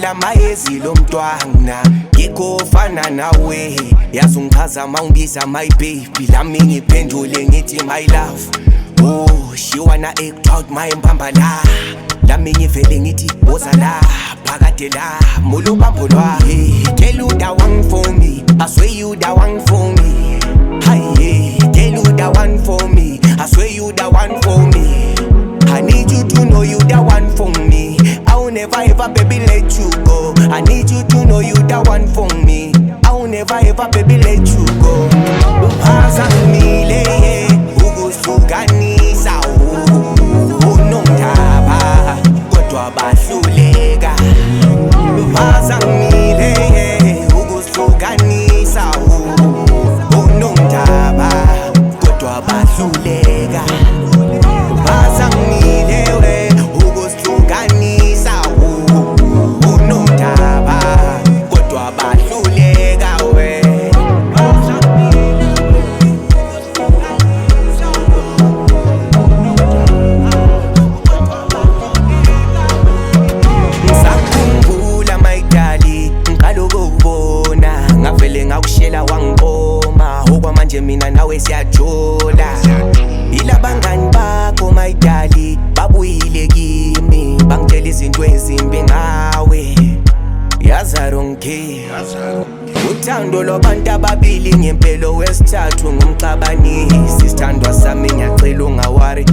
Ngiyamthanda mayezi lo mntwana ngikho fana nawe yazi ungichaza mawungibiza my baby lami ngiphendule ngithi my love. Oh she wanna act out my mbambala lami ngivele ngithi woza la phakade la mulu bambo lwa. Tell you the one for me, I swear you the one for me. Hey, tell you the one for me, I swear you the one for me. I need you to know you the one for me. I will never ever baby let you go. I need you to know you the one for me. I will never ever baby let you go. Upazamile ukusukanisa unomdaba kodwa bahluleka. Upazamile ukusukanisa unomdaba kodwa bahluleka. Ngawushela wangiboma okwamanje mina nawe siyajola. Ila bangani bakho my dali babuyile kimi bangitshela izinto ezimbi ngawe. Yazi I don't care. Uthando lwabantu ababili ngempelo wesithathu ngumxabanisi. Sithandwa sami ngiyacela ungawari